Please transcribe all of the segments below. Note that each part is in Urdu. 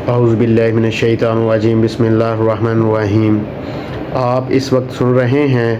اعوذ باللہ من الشیطان الرجیم، بسم اللہ الرحمن الرحیم۔ آپ اس وقت سن رہے ہیں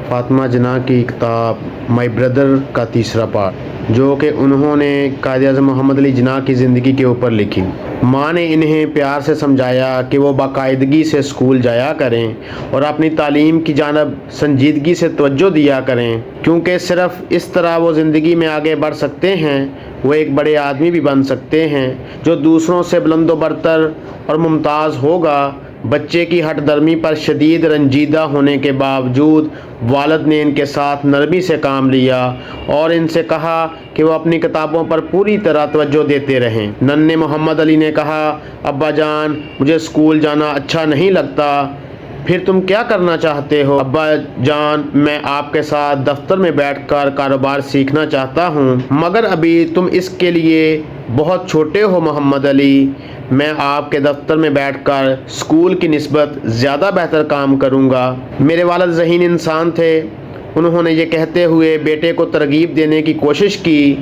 فاطمہ جناح کی کتاب مائی بردر کا تیسرا پارٹ، جو کہ انہوں نے قائد اعظم محمد علی جناح کی زندگی کے اوپر لکھی۔ ماں نے انہیں پیار سے سمجھایا کہ وہ باقاعدگی سے اسکول جایا کریں اور اپنی تعلیم کی جانب سنجیدگی سے توجہ دیا کریں، کیونکہ صرف اس طرح وہ زندگی میں آگے بڑھ سکتے ہیں۔ وہ ایک بڑے آدمی بھی بن سکتے ہیں جو دوسروں سے بلند و برتر اور ممتاز ہوگا۔ بچے کی ہٹ درمی پر شدید رنجیدہ ہونے کے باوجود والد نے ان کے ساتھ نرمی سے کام لیا اور ان سے کہا کہ وہ اپنی کتابوں پر پوری طرح توجہ دیتے رہیں۔ ننھے محمد علی نے کہا، ابا جان، مجھے اسکول جانا اچھا نہیں لگتا۔ پھر تم کیا کرنا چاہتے ہو؟ ابا جان، میں آپ کے ساتھ دفتر میں بیٹھ کر کاروبار سیکھنا چاہتا ہوں، مگر ابھی تم اس کے لیے بہت چھوٹے ہو محمد علی۔ میں آپ کے دفتر میں بیٹھ کر اسکول کی نسبت زیادہ بہتر کام کروں گا۔ میرے والد ذہین انسان تھے۔ انہوں نے یہ کہتے ہوئے بیٹے کو ترغیب دینے کی کوشش کی،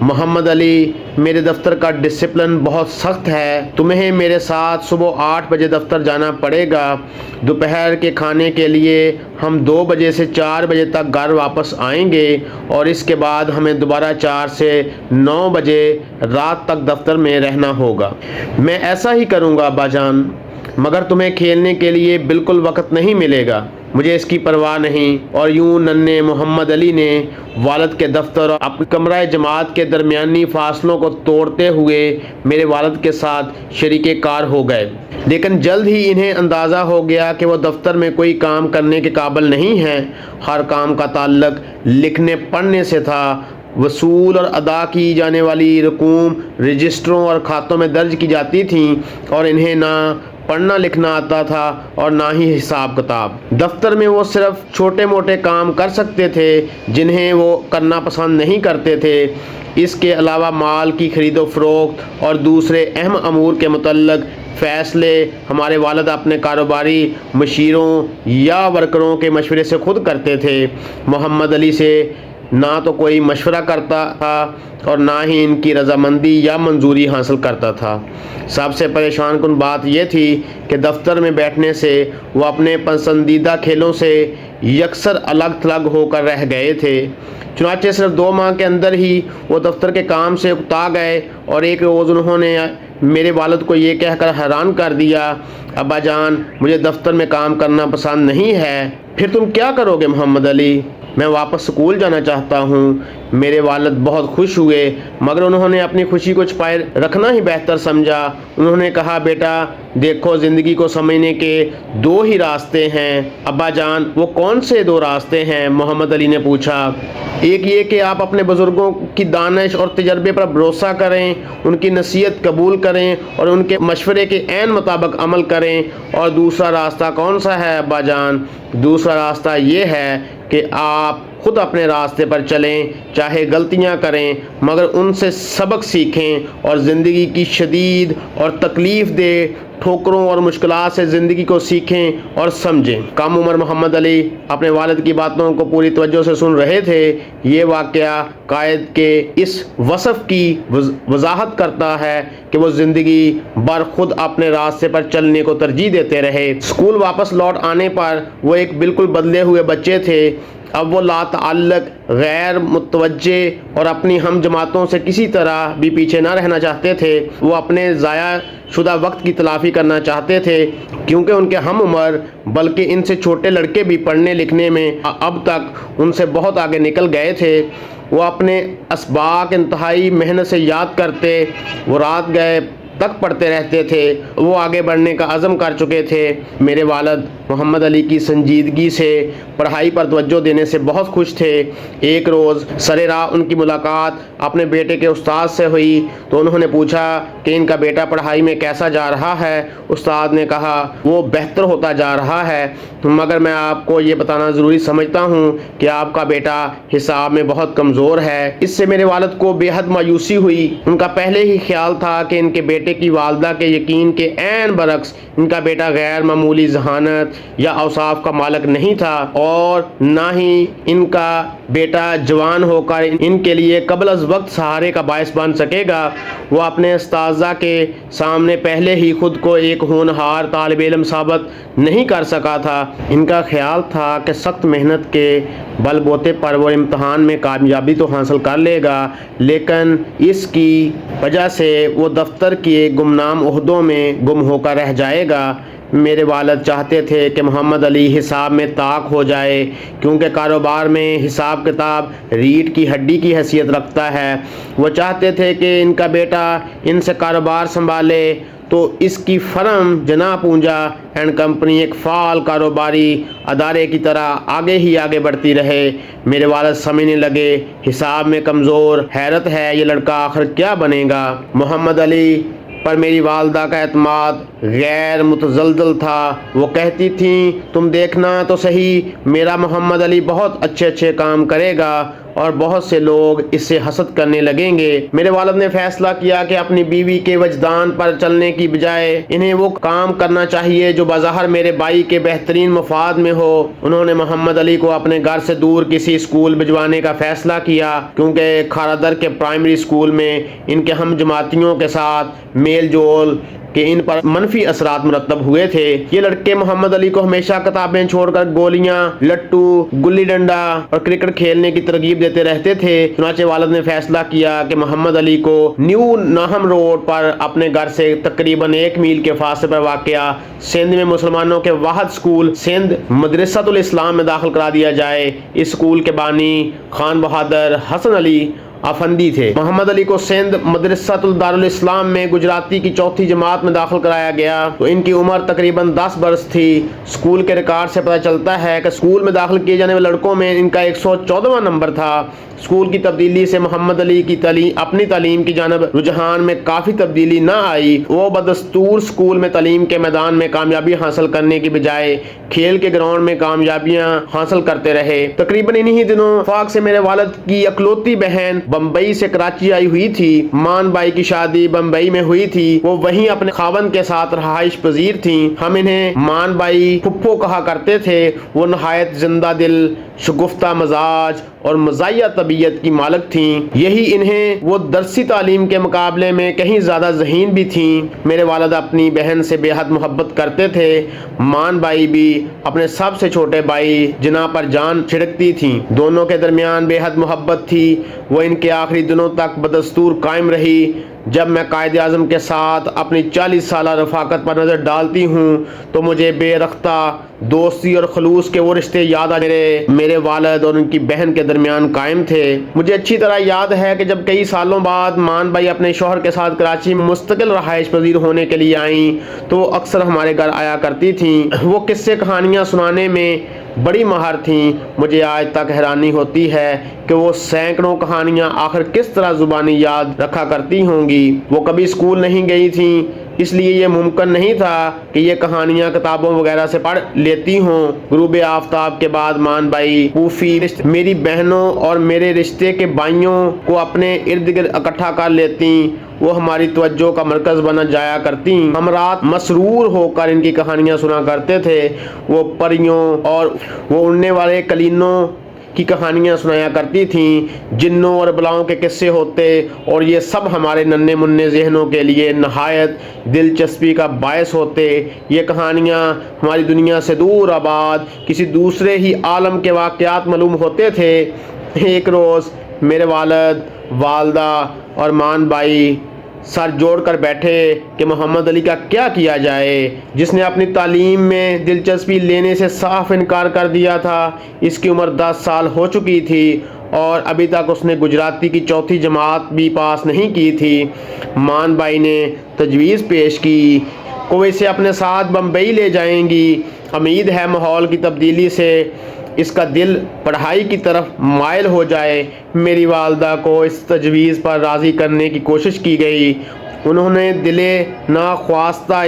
محمد علی، میرے دفتر کا ڈسپلن بہت سخت ہے۔ تمہیں میرے ساتھ صبح 8 بجے دفتر جانا پڑے گا۔ دوپہر کے کھانے کے لیے ہم 2 بجے سے 4 بجے تک گھر واپس آئیں گے اور اس کے بعد ہمیں دوبارہ 4 سے 9 بجے رات تک دفتر میں رہنا ہوگا۔ میں ایسا ہی کروں گا ابا جان، مگر تمہیں کھیلنے کے لیے بالکل وقت نہیں ملے گا۔ مجھے اس کی پرواہ نہیں۔ اور یوں ننھے محمد علی نے والد کے دفتر اور اپنے کمرہ جماعت کے درمیانی فاصلوں کو توڑتے ہوئے میرے والد کے ساتھ شریک کار ہو گئے۔ لیکن جلد ہی انہیں اندازہ ہو گیا کہ وہ دفتر میں کوئی کام کرنے کے قابل نہیں ہیں۔ ہر کام کا تعلق لکھنے پڑھنے سے تھا۔ وصول اور ادا کی جانے والی رقوم رجسٹروں اور کھاتوں میں درج کی جاتی تھیں اور انہیں نہ پڑھنا لکھنا آتا تھا اور نہ ہی حساب کتاب۔ دفتر میں وہ صرف چھوٹے موٹے کام کر سکتے تھے جنہیں وہ کرنا پسند نہیں کرتے تھے۔ اس کے علاوہ مال کی خرید و فروخت اور دوسرے اہم امور کے متعلق فیصلے ہمارے والد اپنے کاروباری مشیروں یا ورکروں کے مشورے سے خود کرتے تھے۔ محمد علی سے نہ تو کوئی مشورہ کرتا تھا اور نہ ہی ان کی رضامندی یا منظوری حاصل کرتا تھا۔ سب سے پریشان کن بات یہ تھی کہ دفتر میں بیٹھنے سے وہ اپنے پسندیدہ کھیلوں سے یکسر الگ تھلگ ہو کر رہ گئے تھے۔ چنانچہ صرف 2 ماہ کے اندر ہی وہ دفتر کے کام سے اکتا گئے اور ایک روز انہوں نے میرے والد کو یہ کہہ کر حیران کر دیا، ابا جان، مجھے دفتر میں کام کرنا پسند نہیں ہے۔ پھر تم کیا کرو گے محمد علی؟ میں واپس اسکول جانا چاہتا ہوں۔ میرے والد بہت خوش ہوئے، مگر انہوں نے اپنی خوشی کو چھپائے رکھنا ہی بہتر سمجھا۔ انہوں نے کہا، بیٹا دیکھو، زندگی کو سمجھنے کے 2 ہی راستے ہیں۔ ابا جان، وہ کون سے 2 راستے ہیں؟ محمد علی نے پوچھا۔ ایک یہ کہ آپ اپنے بزرگوں کی دانش اور تجربے پر بھروسہ کریں، ان کی نصیحت قبول کریں اور ان کے مشورے کے عین مطابق عمل کریں۔ اور دوسرا راستہ کون سا ہے ابا جان؟ دوسرا راستہ یہ ہے کہ آپ خود اپنے راستے پر چلیں، چاہے غلطیاں کریں مگر ان سے سبق سیکھیں اور زندگی کی شدید اور تکلیف دہ ٹھوکروں اور مشکلات سے زندگی کو سیکھیں اور سمجھیں۔ کم عمر محمد علی اپنے والد کی باتوں کو پوری توجہ سے سن رہے تھے۔ یہ واقعہ قائد کے اس وصف کی وضاحت کرتا ہے کہ وہ زندگی بھر خود اپنے راستے پر چلنے کو ترجیح دیتے رہے۔ اسکول واپس لوٹ آنے پر وہ ایک بالکل بدلے ہوئے بچے تھے۔ اب وہ لاتعلق، غیر متوجہ اور اپنی ہم جماعتوں سے کسی طرح بھی پیچھے نہ رہنا چاہتے تھے۔ وہ اپنے ضائع شدہ وقت کی تلافی کرنا چاہتے تھے، کیونکہ ان کے ہم عمر بلکہ ان سے چھوٹے لڑکے بھی پڑھنے لکھنے میں اب تک ان سے بہت آگے نکل گئے تھے۔ وہ اپنے اسباق انتہائی محنت سے یاد کرتے، وہ رات گئے تک پڑھتے رہتے تھے۔ وہ آگے بڑھنے کا عزم کر چکے تھے۔ میرے والد محمد علی کی سنجیدگی سے پڑھائی پر توجہ دینے سے بہت خوش تھے۔ ایک روز سر راہ ان کی ملاقات اپنے بیٹے کے استاد سے ہوئی تو انہوں نے پوچھا کہ ان کا بیٹا پڑھائی میں کیسا جا رہا ہے؟ استاد نے کہا، وہ بہتر ہوتا جا رہا ہے، مگر میں آپ کو یہ بتانا ضروری سمجھتا ہوں کہ آپ کا بیٹا حساب میں بہت کمزور ہے۔ اس سے میرے والد کو بے حد مایوسی ہوئی۔ ان کا پہلے ہی خیال تھا کہ ان کے بیٹے بیٹے کی والدہ کے یقین کے عین برعکس ان کا بیٹا غیر معمولی ذہانت یا اوصاف کا مالک نہیں تھا، اور نہ ہی ان کا بیٹا جوان ہو کر ان کے لیے قبل از وقت سہارے کا باعث بن سکے گا۔ وہ اپنے اساتذہ کے سامنے پہلے ہی خود کو ایک ہونہار طالب علم ثابت نہیں کر سکا تھا۔ ان کا خیال تھا کہ سخت محنت کے بل بوتے پر وہ امتحان میں کامیابی تو حاصل کر لے گا، لیکن اس کی وجہ سے وہ دفتر کے گمنام عہدوں میں گم ہو کر رہ جائے گا۔ میرے والد چاہتے تھے کہ محمد علی حساب میں طاق ہو جائے، کیونکہ کاروبار میں حساب کتاب ریڑھ کی ہڈی کی حیثیت رکھتا ہے۔ وہ چاہتے تھے کہ ان کا بیٹا ان سے کاروبار سنبھالے تو اس کی فرم جناح پونجا اینڈ کمپنی ایک فعال کاروباری ادارے کی طرح آگے ہی آگے بڑھتی رہے۔ میرے والد سمجھنے لگے، حساب میں کمزور، حیرت ہے یہ لڑکا آخر کیا بنے گا۔ محمد علی پر میری والدہ کا اعتماد غیر متزلزل تھا۔ وہ کہتی تھیں، تم دیکھنا تو صحیح، میرا محمد علی بہت اچھے کام کرے گا اور بہت سے لوگ اس سے حسد کرنے لگیں گے۔ میرے والد نے فیصلہ کیا کہ اپنی بیوی کے وجدان پر چلنے کی بجائے انہیں وہ کام کرنا چاہیے جو بظاہر میرے بھائی کے بہترین مفاد میں ہو۔ انہوں نے محمد علی کو اپنے گھر سے دور کسی اسکول بھجوانے کا فیصلہ کیا، کیونکہ کھارا در کے پرائمری اسکول میں ان کے ہم جماعتیوں کے ساتھ میل جول کہ ان پر منفی اثرات مرتب ہوئے تھے۔ یہ لڑکے محمد علی کو ہمیشہ کتابیں چھوڑ کر گولیاں، لٹو، گلی ڈنڈا اور کرکٹ کھیلنے کی ترغیب دیتے رہتے تھے۔ چنانچہ والد نے فیصلہ کیا کہ محمد علی کو نیو ناہم روڈ پر اپنے گھر سے تقریباً 1 میل کے فاصلے پر واقع سندھ میں مسلمانوں کے واحد اسکول سندھ مدرسۃ الاسلام میں داخل کرا دیا جائے۔ اس اسکول کے بانی خان بہادر حسن علی افندی تھے۔ محمد علی کو سندھ مدرسۃ الدارالاسلام میں گجراتی کی 4تھی جماعت میں داخل کرایا گیا تو ان کی عمر تقریباً 10 برس تھی۔ اسکول کے ریکارڈ سے پتہ چلتا ہے کہ اسکول میں داخل کیے جانے والے لڑکوں میں ان کا 114واں نمبر تھا۔ اسکول کی تبدیلی سے محمد علی کی اپنی تعلیم کی جانب رجحان میں کافی تبدیلی نہ آئی۔ وہ بدستور اسکول میں تعلیم کے میدان میں کامیابی حاصل کرنے کی بجائے کھیل کے گراؤنڈ میں کامیابیاں حاصل کرتے رہے۔ تقریباً انہی دنوں اتفاق سے میرے والد کی اکلوتی بہن بمبئی سے کراچی آئی ہوئی تھی۔ مان بائی کی شادی بمبئی میں ہوئی تھی۔ وہ وہیں اپنے خاوند کے ساتھ رہائش پذیر تھیں۔ ہم انہیں مان بائی پھپھو کہا کرتے تھے۔ وہ نہایت زندہ دل، شگفتہ مزاج اور مزاحیہ طبیعت کی مالک تھیں۔ یہی انہیں وہ درسی تعلیم کے مقابلے میں کہیں زیادہ ذہین بھی تھیں۔ میرے والد اپنی بہن سے بے حد محبت کرتے تھے۔ مان بائی بھی اپنے سب سے چھوٹے بھائی جناح پر جان چھڑکتی تھیں۔ دونوں کے درمیان بے حد محبت تھی۔ وہ ان کے آخری دنوں تک بدستور قائم رہی۔ جب میں قائد اعظم کے ساتھ اپنی 40 سالہ رفاقت پر نظر ڈالتی ہوں تو مجھے بے رختہ دوستی اور خلوص کے وہ رشتے یاد آ میرے والد اور ان کی بہن کے درمیان قائم تھے۔ مجھے اچھی طرح یاد ہے کہ جب کئی سالوں بعد مان بائی اپنے شوہر کے ساتھ کراچی میں مستقل رہائش پذیر ہونے کے لیے آئیں تو وہ اکثر ہمارے گھر آیا کرتی تھیں۔ وہ قصے کہانیاں سنانے میں بڑی ماہر تھیں۔ مجھے آج تک حیرانی ہوتی ہے کہ وہ سینکڑوں کہانیاں آخر کس طرح زبانی یاد رکھا کرتی ہوں گی۔ وہ کبھی اسکول نہیں گئی تھیں، اس لیے یہ ممکن نہیں تھا کہ یہ کہانیاں کتابوں وغیرہ سے پڑھ لیتی ہوں۔ غروب آفتاب کے بعد مان بائی پوفی میری بہنوں اور میرے رشتے کے بھائیوں کو اپنے ارد گرد اکٹھا کر لیتی۔ وہ ہماری توجہ کا مرکز بنا جایا کرتی۔ ہم رات مسرور ہو کر ان کی کہانیاں سنا کرتے تھے۔ وہ پریوں اور وہ اڑنے والے کلینوں کی کہانیاں سنایا کرتی تھیں۔ جنوں اور بلاؤں کے قصے ہوتے اور یہ سب ہمارے ننھے منھے ذہنوں کے لیے نہایت دلچسپی کا باعث ہوتے۔ یہ کہانیاں ہماری دنیا سے دور آباد کسی دوسرے ہی عالم کے واقعات معلوم ہوتے تھے۔ ایک روز میرے والد، والدہ اور مان بائی سر جوڑ کر بیٹھے کہ محمد علی کا کیا کیا جائے، جس نے اپنی تعلیم میں دلچسپی لینے سے صاف انکار کر دیا تھا۔ اس کی عمر 10 سال ہو چکی تھی اور ابھی تک اس نے گجراتی کی 4تھی جماعت بھی پاس نہیں کی تھی۔ مان بائی نے تجویز پیش کی کہ وہ اسے اپنے ساتھ بمبئی لے جائیں گی۔ امید ہے ماحول کی تبدیلی سے اس کا دل پڑھائی کی طرف مائل ہو جائے۔ میری والدہ کو اس تجویز پر راضی کرنے کی کوشش کی گئی انہوں نے دل ناخواستہ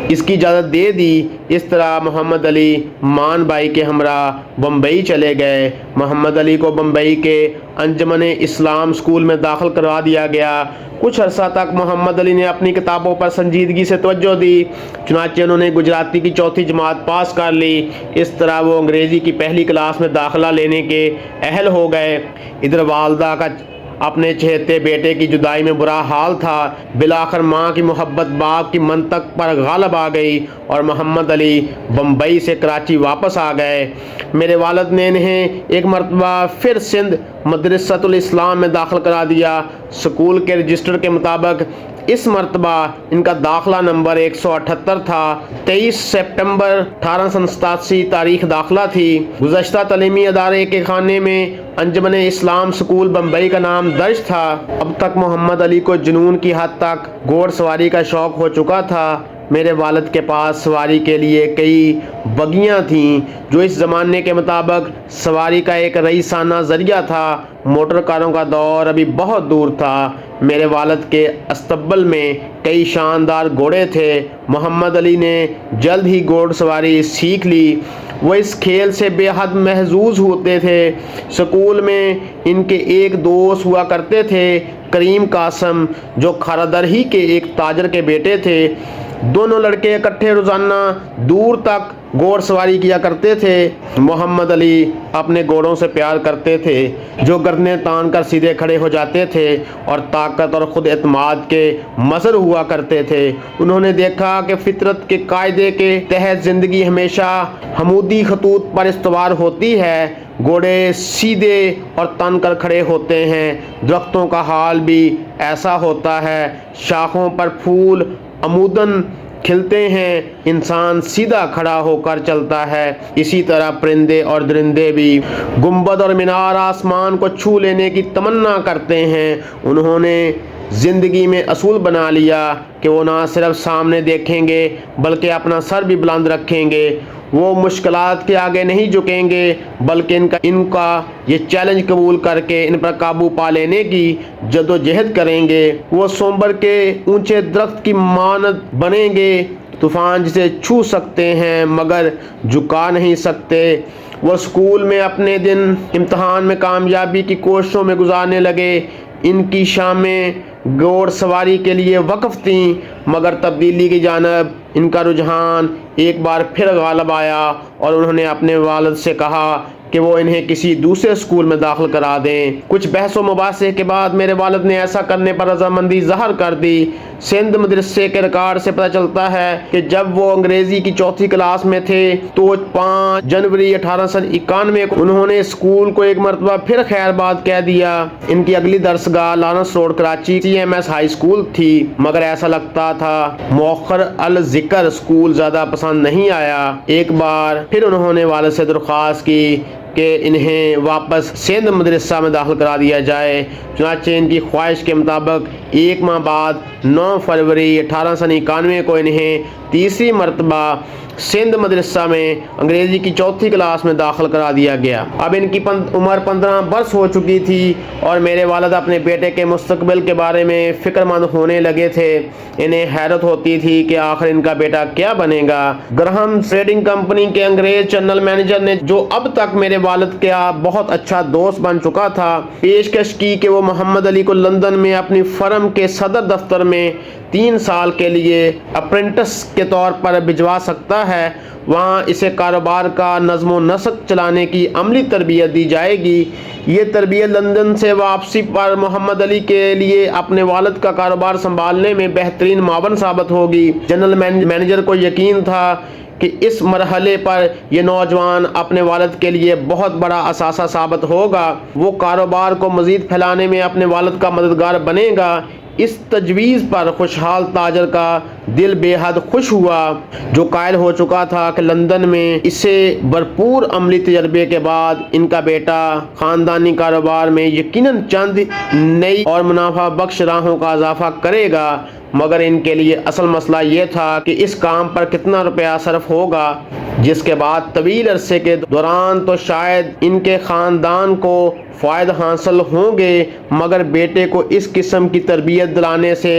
اس کی اجازت دے دی۔ اس طرح محمد علی مان بھائی کے ہمراہ بمبئی چلے گئے۔ محمد علی کو بمبئی کے انجمن اسلام اسکول میں داخل کروا دیا گیا۔ کچھ عرصہ تک محمد علی نے اپنی کتابوں پر سنجیدگی سے توجہ دی، چنانچہ انہوں نے گجراتی کی 4تھی جماعت پاس کر لی۔ اس طرح وہ انگریزی کی پہلی کلاس میں داخلہ لینے کے اہل ہو گئے۔ ادھر والدہ کا اپنے چہیتے بیٹے کی جدائی میں برا حال تھا۔ بالآخر ماں کی محبت باپ کی منطق پر غالب آ گئی اور محمد علی بمبئی سے کراچی واپس آ گئے۔ میرے والد نے انہیں ایک مرتبہ پھر سندھ مدرسۃ الاسلام میں داخل کرا دیا۔ سکول کے رجسٹر کے مطابق اس مرتبہ ان کا داخلہ نمبر 178 تھا۔ 23 سپٹمبر 1887 تاریخ داخلہ تھی۔ گزشتہ تعلیمی ادارے کے خانے میں انجمن اسلام سکول بمبئی کا نام درج تھا۔ اب تک محمد علی کو جنون کی حد تک گھوڑ سواری کا شوق ہو چکا تھا۔ میرے والد کے پاس سواری کے لیے کئی بگیاں تھیں، جو اس زمانے کے مطابق سواری کا ایک رئیسانہ ذریعہ تھا۔ موٹر کاروں کا دور ابھی بہت دور تھا۔ میرے والد کے استبل میں کئی شاندار گھوڑے تھے۔ محمد علی نے جلد ہی گھوڑ سواری سیکھ لی۔ وہ اس کھیل سے بے حد محظوظ ہوتے تھے۔ سکول میں ان کے ایک دوست ہوا کرتے تھے، کریم قاسم، جو کھارادر ہی کے ایک تاجر کے بیٹے تھے۔ دونوں لڑکے اکٹھے روزانہ دور تک گھوڑ سواری کیا کرتے تھے۔ محمد علی اپنے گھوڑوں سے پیار کرتے تھے، جو گردنیں تان کر سیدھے کھڑے ہو جاتے تھے اور طاقت اور خود اعتماد کے مظہر ہوا کرتے تھے۔ انہوں نے دیکھا کہ فطرت کے قاعدے کے تحت زندگی ہمیشہ حمودی خطوط پر استوار ہوتی ہے۔ گھوڑے سیدھے اور تن کر کھڑے ہوتے ہیں۔ درختوں کا حال بھی ایسا ہوتا ہے، شاخوں پر پھول عموداً کھلتے ہیں، انسان سیدھا کھڑا ہو کر چلتا ہے۔ اسی طرح پرندے اور درندے بھی گنبد اور مینار آسمان کو چھو لینے کی تمنا کرتے ہیں۔ انہوں نے زندگی میں اصول بنا لیا کہ وہ نہ صرف سامنے دیکھیں گے بلکہ اپنا سر بھی بلند رکھیں گے۔ وہ مشکلات کے آگے نہیں جھکیں گے بلکہ ان کا یہ چیلنج قبول کر کے ان پر قابو پا لینے کی جدوجہد کریں گے۔ وہ سومبر کے اونچے درخت کی مانند بنیں گے، طوفان جسے چھو سکتے ہیں مگر جھکا نہیں سکتے۔ وہ اسکول میں اپنے دن امتحان میں کامیابی کی کوششوں میں گزارنے لگے۔ ان کی شامیں گھوڑ سواری کے لیے وقف تھیں، مگر تبدیلی کی جانب ان کا رجحان ایک بار پھر غالب آیا اور انہوں نے اپنے والد سے کہا کہ وہ انہیں کسی دوسرے اسکول میں داخل کرا دیں۔ کچھ بحث و مباحثے کے بعد میرے والد نے ایسا کرنے پر رضامندی ظاہر کر دی۔ سندھ مدرسے کے ریکارڈ سے پتہ چلتا ہے کہ جب وہ انگریزی کی 4تھی کلاس میں تھے تو 5 جنوری 1891 کو انہوں نے اسکول کو ایک مرتبہ پھر خیر باد کہہ دیا۔ ان کی اگلی درسگاہ Lawrence road Karachi CMS high school تھی، مگر ایسا لگتا تھا مؤخر الذکر اسکول زیادہ پسند نہیں آیا۔ ایک بار پھر انہوں نے والد سے درخواست کی کہ انہیں واپس سندھ مدرسہ میں داخل کرا دیا جائے۔ چنانچہ ان کی خواہش کے مطابق 1 ماہ بعد 9 فروری 1891 کو انہیں تیسری مرتبہ سندھ مدرسہ میں انگریزی کی 4تھی کلاس میں داخل کرا دیا گیا۔ اب ان کی عمر 15 برس ہو چکی تھی اور میرے والد اپنے بیٹے کے مستقبل کے بارے میں فکر مند ہونے لگے تھے۔ انہیں حیرت ہوتی تھی کہ آخر ان کا بیٹا کیا بنے گا۔ گرہم ٹریڈنگ کمپنی کے انگریز چینل مینیجر نے، جو اب تک میرے والد کا بہت اچھا دوست بن چکا تھا، پیشکش کی کہ وہ محمد علی کو لندن میں اپنی فرم کے صدر دفتر میں 3 سال کے لیے اپرینٹس کے طور پر بھجوا سکتا ہے۔ وہاں اسے کاروبار کا نظم و نسق چلانے کی عملی تربیت دی جائے گی۔ یہ تربیت لندن سے واپسی پر محمد علی کے لیے اپنے والد کا کاروبار سنبھالنے میں بہترین معاون ثابت ہوگی۔ جنرل مینیجر کو یقین تھا کہ اس مرحلے پر یہ نوجوان اپنے والد کے لیے بہت بڑا اثاثہ ثابت ہوگا۔ وہ کاروبار کو مزید پھیلانے میں اپنے والد کا مددگار بنے گا۔ اس تجویز پر خوشحال تاجر کا دل بے حد خوش ہوا، جو قائل ہو چکا تھا کہ لندن میں اسے بھرپور عملی تجربے کے بعد ان کا بیٹا خاندانی کاروبار میں یقیناً چند نئی اور منافع بخش راہوں کا اضافہ کرے گا۔ مگر ان کے لیے اصل مسئلہ یہ تھا کہ اس کام پر کتنا روپیہ صرف ہوگا۔ جس کے بعد طویل عرصے کے دوران تو شاید ان کے خاندان کو فائدہ حاصل ہوں گے، مگر بیٹے کو اس قسم کی تربیت دلانے سے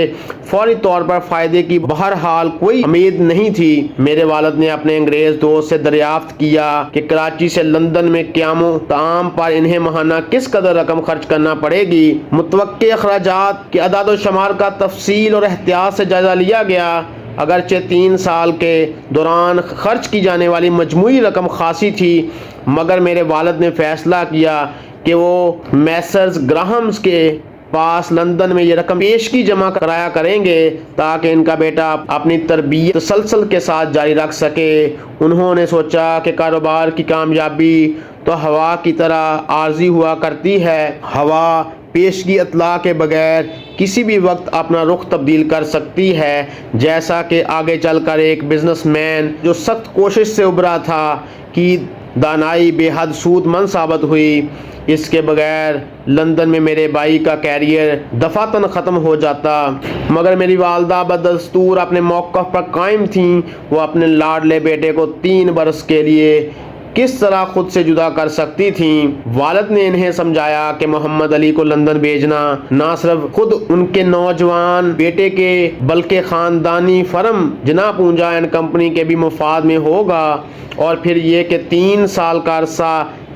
فوری طور پر فائدے کی بہرحال کوئی امید نہیں تھی۔ میرے والد نے اپنے انگریز دوست سے دریافت کیا کہ کراچی سے لندن میں قیام و طعام پر انہیں ماہانہ کس قدر رقم خرچ کرنا پڑے گی۔ متوقع اخراجات کے اعداد و شمار کا تفصیل اور احتیاط سے جائزہ لیا گیا۔ اگرچہ 3 سال کے دوران خرچ کی جانے والی مجموعی رقم خاصی تھی، مگر میرے والد نے فیصلہ کیا کہ وہ میسرز گراہمز کے پاس لندن میں یہ رقم پیشگی جمع کرایا کریں گے تاکہ ان کا بیٹا اپنی تربیت تسلسل کے ساتھ جاری رکھ سکے۔ انہوں نے سوچا کہ کاروبار کی کامیابی تو ہوا کی طرح عارضی ہوا کرتی ہے، ہوا پیشگی اطلاع کے بغیر کسی بھی وقت اپنا رخ تبدیل کر سکتی ہے، جیسا کہ آگے چل کر ایک بزنس مین جو سخت کوشش سے ابھرا تھا کی دانائی بے حد سود مند ثابت ہوئی۔ اس کے بغیر لندن میں میرے بھائی کا کیریئر دفعتاً ختم ہو جاتا، مگر میری والدہ بدستور اپنے موقف پر قائم تھیں۔ وہ اپنے لاڈلے بیٹے کو 3 برس کے لیے کس طرح خود سے جدا کر سکتی تھیں۔ والد نے انہیں سمجھایا کہ محمد علی کو لندن بھیجنا نہ صرف خود ان کے نوجوان بیٹے کے بلکہ خاندانی فرم جناح پونجا اینڈ کمپنی کے بھی مفاد میں ہوگا، اور پھر یہ کہ 3 سال کا عرصہ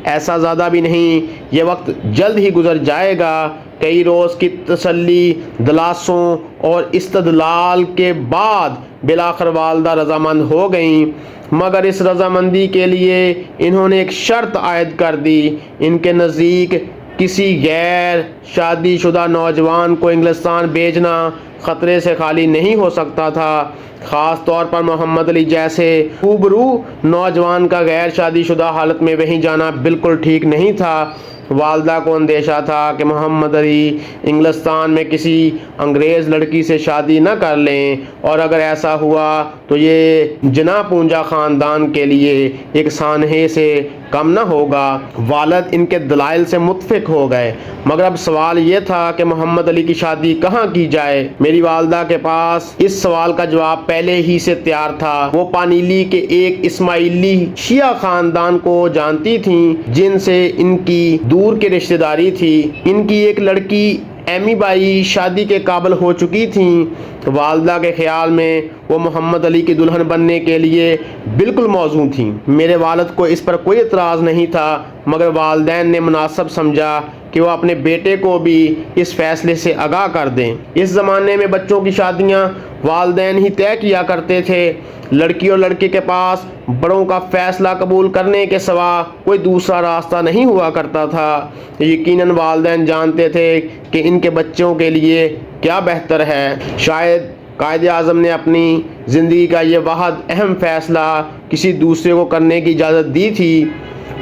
ایسا زیادہ بھی نہیں، یہ وقت جلد ہی گزر جائے گا۔ کئی روز کی تسلی دلاسوں اور استدلال کے بعد بالآخر والدہ رضامند ہو گئیں، مگر اس رضامندی کے لیے انہوں نے ایک شرط عائد کر دی۔ ان کے نزدیک کسی غیر شادی شدہ نوجوان کو انگلستان بھیجنا خطرے سے خالی نہیں ہو سکتا تھا، خاص طور پر محمد علی جیسے خوبرو نوجوان کا غیر شادی شدہ حالت میں وہیں جانا بالکل ٹھیک نہیں تھا۔ والدہ کو اندیشہ تھا کہ محمد علی انگلستان میں کسی انگریز لڑکی سے شادی نہ کر لیں، اور اگر ایسا ہوا تو یہ جناح پونجا خاندان کے لیے ایک سانحے سے کم نہ ہوگا۔ والد ان کے دلائل سے متفق ہو گئے، مگر اب سوال یہ تھا کہ محمد علی کی شادی کہاں کی جائے۔ میری والدہ کے پاس اس سوال کا جواب پہلے ہی سے تیار تھا۔ وہ پانیلی کے ایک اسماعیلی شیعہ خاندان کو جانتی تھیں جن سے ان کی دور کی رشتہ داری تھی۔ ان کی ایک لڑکی ایمی بائی شادی کے قابل ہو چکی تھیں۔ والدہ کے خیال میں وہ محمد علی کی دلہن بننے کے لیے بالکل موزوں تھیں۔ میرے والد کو اس پر کوئی اعتراض نہیں تھا، مگر والدین نے مناسب سمجھا کہ وہ اپنے بیٹے کو بھی اس فیصلے سے آگاہ کر دیں۔ اس زمانے میں بچوں کی شادیاں والدین ہی طے کیا کرتے تھے۔ لڑکی اور لڑکے کے پاس بڑوں کا فیصلہ قبول کرنے کے سوا کوئی دوسرا راستہ نہیں ہوا کرتا تھا۔ یقیناً والدین جانتے تھے کہ ان کے بچوں کے لیے کیا بہتر ہے۔ شاید قائد اعظم نے اپنی زندگی کا یہ واحد اہم فیصلہ کسی دوسرے کو کرنے کی اجازت دی تھی۔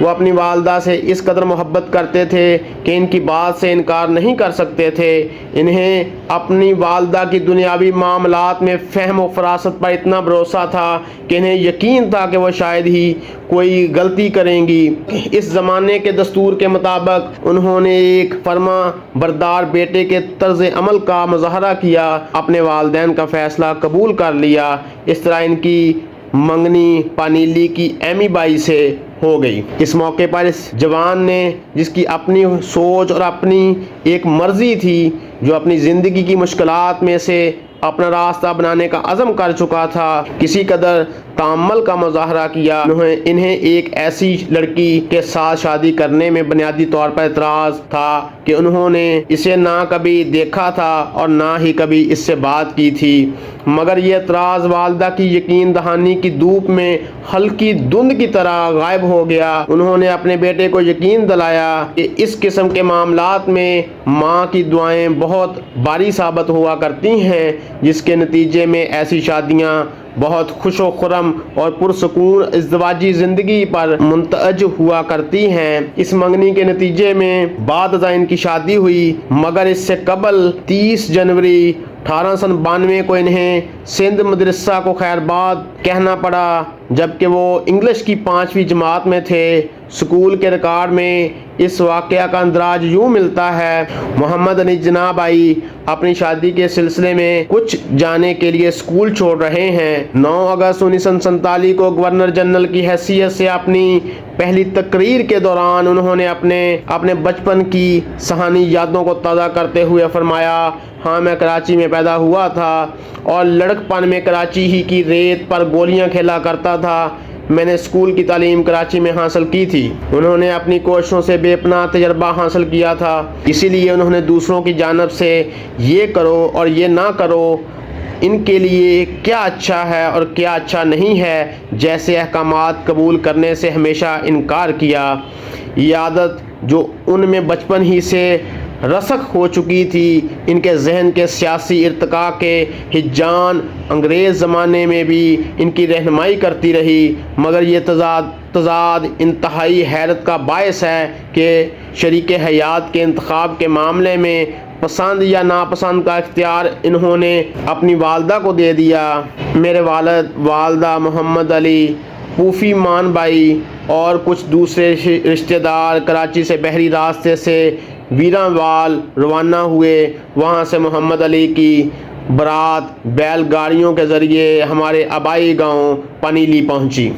وہ اپنی والدہ سے اس قدر محبت کرتے تھے کہ ان کی بات سے انکار نہیں کر سکتے تھے۔ انہیں اپنی والدہ کی دنیاوی معاملات میں فہم و فراست پر اتنا بھروسہ تھا کہ انہیں یقین تھا کہ وہ شاید ہی کوئی غلطی کریں گی۔ اس زمانے کے دستور کے مطابق انہوں نے ایک فرما بردار بیٹے کے طرز عمل کا مظاہرہ کیا، اپنے والدین کا فیصلہ قبول کر لیا۔ اس طرح ان کی منگنی پانیلی کی ایمی بائی سے ہو گئی۔ اس موقع پر اس جوان نے، جس کی اپنی سوچ اور اپنی ایک مرضی تھی، جو اپنی زندگی کی مشکلات میں سے اپنا راستہ بنانے کا عزم کر چکا تھا، کسی قدر تامل کا مظاہرہ کیا۔ انہیں ایک ایسی لڑکی کے ساتھ شادی کرنے میں بنیادی طور پر اعتراض تھا کہ انہوں نے اسے نہ کبھی دیکھا تھا اور نہ ہی کبھی اس سے بات کی تھی، مگر یہ اعتراض والدہ کی یقین دہانی کی دھوپ میں ہلکی دھند کی طرح غائب ہو گیا۔ انہوں نے اپنے بیٹے کو یقین دلایا کہ اس قسم کے معاملات میں ماں کی دعائیں بہت باری ثابت ہوا کرتی ہیں، جس کے نتیجے میں ایسی شادیاں بہت خوش و خرم اور پرسکون ازدواجی زندگی پر منتج ہوا کرتی ہیں۔ اس منگنی کے نتیجے میں بعد ازاں ان کی شادی ہوئی، مگر اس سے قبل 30 جنوری 1892 کو انہیں سندھ مدرسہ کو خیر باد کہنا پڑا۔ جبکہ وہ انگلش کی 5ویں جماعت میں تھے۔ اسکول کے ریکارڈ میں اس واقعہ کا اندراج یوں ملتا ہے: محمد علی جناح بھائی اپنی شادی کے سلسلے میں کچھ جانے کے لیے اسکول چھوڑ رہے ہیں۔ 9 اگست 1947 کو گورنر جنرل کی حیثیت سے اپنی پہلی تقریر کے دوران انہوں نے اپنے بچپن کی سہانی یادوں کو تازہ کرتے ہوئے فرمایا: ہاں، میں کراچی میں پیدا ہوا تھا اور لڑکپن میں کراچی ہی کی ریت پر گولیاں کھیلا کرتا تھا۔ میں نے اسکول کی تعلیم کراچی میں حاصل کی تھی۔ انہوں نے اپنی کوششوں سے بے پناہ تجربہ حاصل کیا تھا، اسی لیے انہوں نے دوسروں کی جانب سے یہ کرو اور یہ نہ کرو، ان کے لیے کیا اچھا ہے اور کیا اچھا نہیں ہے جیسے احکامات قبول کرنے سے ہمیشہ انکار کیا۔ یہ عادت جو ان میں بچپن ہی سے رسخ ہو چکی تھی، ان کے ذہن کے سیاسی ارتقاء کے ہجان انگریز زمانے میں بھی ان کی رہنمائی کرتی رہی، مگر یہ تضاد انتہائی حیرت کا باعث ہے کہ شریک حیات کے انتخاب کے معاملے میں پسند یا ناپسند کا اختیار انہوں نے اپنی والدہ کو دے دیا۔ میرے والد، والدہ، محمد علی، پوفی مان بھائی اور کچھ دوسرے رشتہ دار کراچی سے بحری راستے سے ویراں وال روانہ ہوئے۔ وہاں سے محمد علی کی بارات بیل گاڑیوں کے ذریعے ہمارے آبائی گاؤں پنیلی پہنچی۔